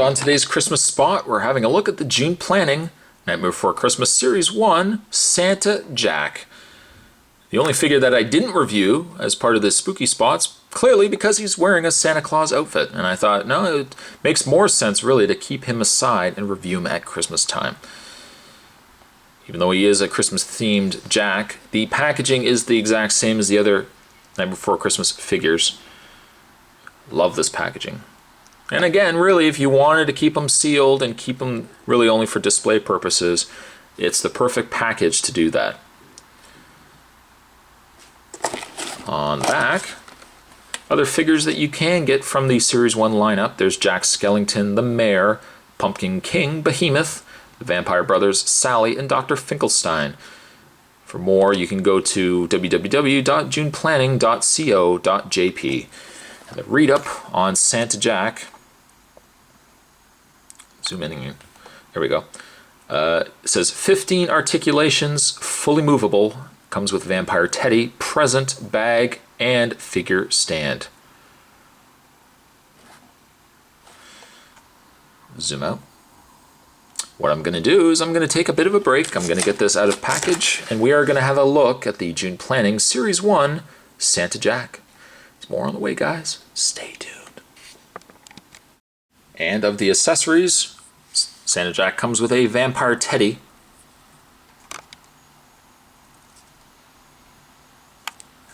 on today's Christmas spot, we're having a look at the June Planning Nightmare Before Christmas Series 1, Santa Jack. The only figure that I didn't review as part of this spooky spots, clearly because he's wearing a Santa Claus outfit. And I thought, no, it makes more sense really to keep him aside and review him at Christmas time. Even though he is a Christmas-themed Jack, the packaging is the exact same as the other Night Before Christmas figures. Love this packaging. And again, really, if you wanted to keep them sealed and keep them really only for display purposes, it's the perfect package to do that. On the back, other figures that you can get from the Series 1 lineup. There's Jack Skellington, the Mayor, Pumpkin King, Behemoth, the Vampire Brothers, Sally, and Dr. Finkelstein. For more, you can go to www.juneplanning.co.jp. And the read-up on Santa Jack, zoom in here, there we go. It says 15 articulations, fully movable, comes with Vampire Teddy, present, bag, and figure stand. Zoom out. What I'm going to do is I'm going to take a bit of a break. I'm going to get this out of package, and we are going to have a look at the June Planning Series 1 Santa Jack. There's more on the way, guys. Stay tuned. And of the accessories, Santa Jack comes with a Vampire Teddy.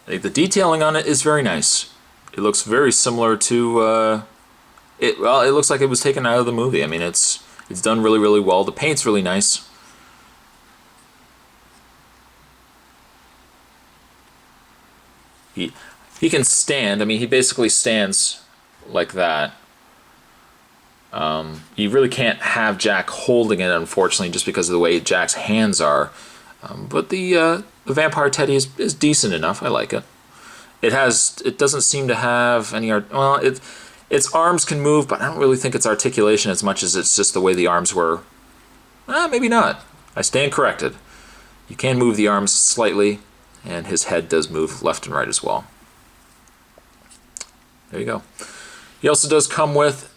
I think the detailing on it is very nice. It looks very similar to, it looks like it was taken out of the movie. I mean, it's done really, really well. The paint's really nice. He can stand. I mean, he basically stands like that. You really can't have Jack holding it, unfortunately, just because of the way Jack's hands are. But the Vampire Teddy is decent enough. I like it. It doesn't seem to have any its arms can move, but I don't really think it's articulation as much as it's just the way the arms were. Maybe not. I stand corrected. You can move the arms slightly, and his head does move left and right as well. There you go. He also does come with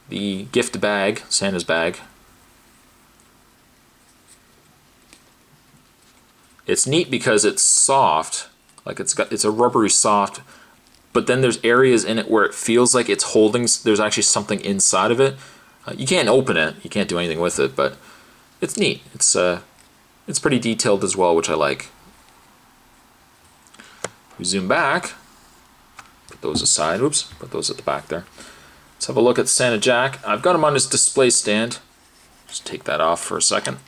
the gift bag, Santa's bag. It's neat because it's soft, like it's a rubbery soft, but then there's areas in it where it feels like it's holding, there's actually something inside of it. You can't open it, you can't do anything with it, but it's neat. It's pretty detailed as well, which I like. We zoom back, put those aside, oops, put those at the back there. Let's have a look at Santa Jack. I've got him on his display stand. Just take that off for a second.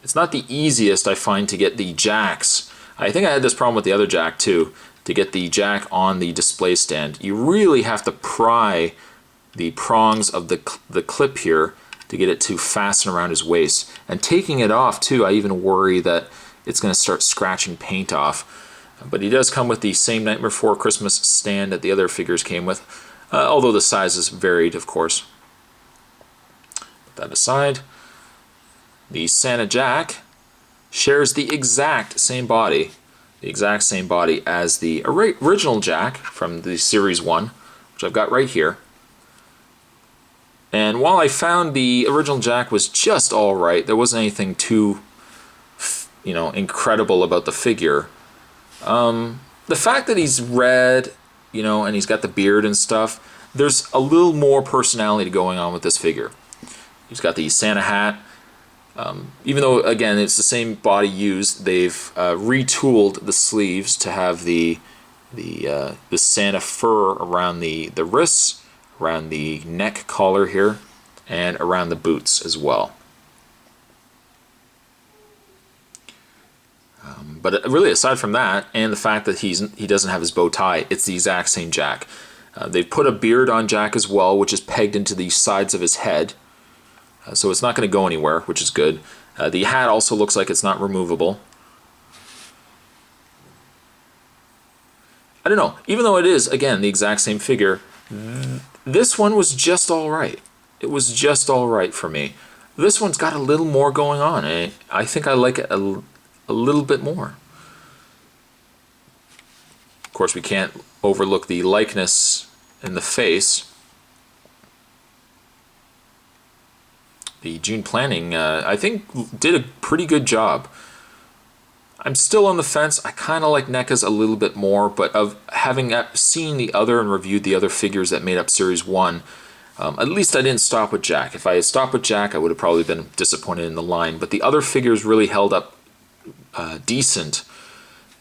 It's not the easiest, I find, to get the Jacks. I think I had this problem with the other Jack too, to get the Jack on the display stand. You really have to pry the prongs of the clip here to get it to fasten around his waist. And taking it off too, I even worry that it's going to start scratching paint off. But he does come with the same Nightmare Before Christmas stand that the other figures came with, although the sizes varied, of course. Put that aside. The Santa Jack shares the exact same body as the original Jack from the Series 1, which I've got right here. And while I found the original Jack was just alright, there wasn't anything too, incredible about the figure. The fact that he's red, and he's got the beard and stuff, there's a little more personality going on with this figure. He's got the Santa hat. Even though, again, it's the same body used, they've retooled the sleeves to have the Santa fur around the wrists, around the neck collar here, and around the boots as well. But really, aside from that, and the fact that he doesn't have his bow tie, it's the exact same Jack. They've put a beard on Jack as well, which is pegged into the sides of his head. So it's not going to go anywhere, which is good. The hat also looks like it's not removable. I don't know. Even though it is, again, the exact same figure, this one was just alright. It was just alright for me. This one's got a little more going on. I think I like it a little bit more. Of course, we can't overlook the likeness in the face. the June planning, I think, did a pretty good job. I'm still on the fence. I kind of like NECA's a little bit more, but of having seen the other and reviewed the other figures that made up Series 1, at least I didn't stop with Jack. If I had stopped with Jack, I would have probably been disappointed in the line, but the other figures really held up decent,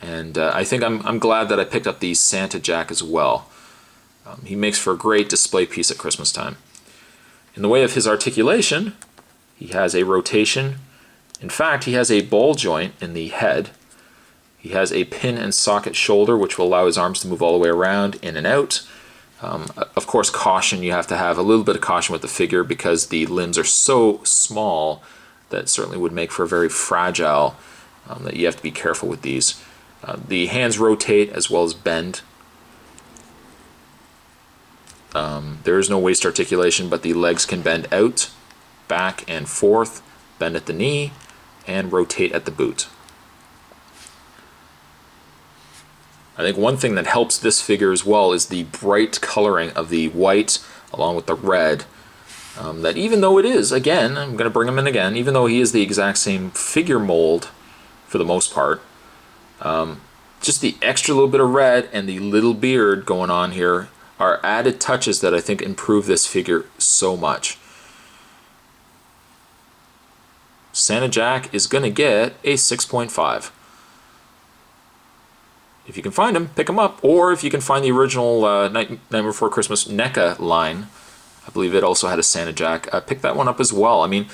and I think I'm glad that I picked up the Santa Jack as well. He makes for a great display piece at Christmas time. In the way of his articulation, he has a rotation. In fact, he has a ball joint in the head. He has a pin and socket shoulder, which will allow his arms to move all the way around, in and out. Of course, caution, you have to have a little bit of caution with the figure because the limbs are so small that certainly would make for a very fragile, that you have to be careful with these. The hands rotate as well as bend. There is no waist articulation, but the legs can bend out, back and forth, bend at the knee, and rotate at the boot. I think one thing that helps this figure as well is the bright coloring of the white along with the red. That even though it is, again, I'm going to bring him in again, even though he is the exact same figure mold for the most part, just the extra little bit of red and the little beard going on here are added touches that I think improve this figure so much. Santa Jack is going to get a 6.5. If you can find him, pick him up. Or if you can find the original Nightmare Before Christmas NECA line, I believe it also had a Santa Jack, pick that one up as well. I mean,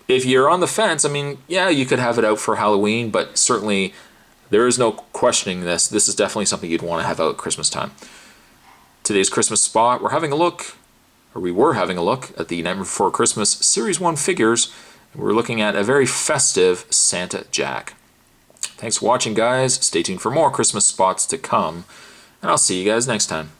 if you're on the fence, I mean, yeah, you could have it out for Halloween, but certainly there is no questioning this. This is definitely something you'd want to have out at Christmas time. Today's Christmas spot, we were having a look at the Nightmare Before Christmas Series 1 figures, and we're looking at a very festive Santa Jack. Thanks for watching, guys. Stay tuned for more Christmas spots to come, and I'll see you guys next time.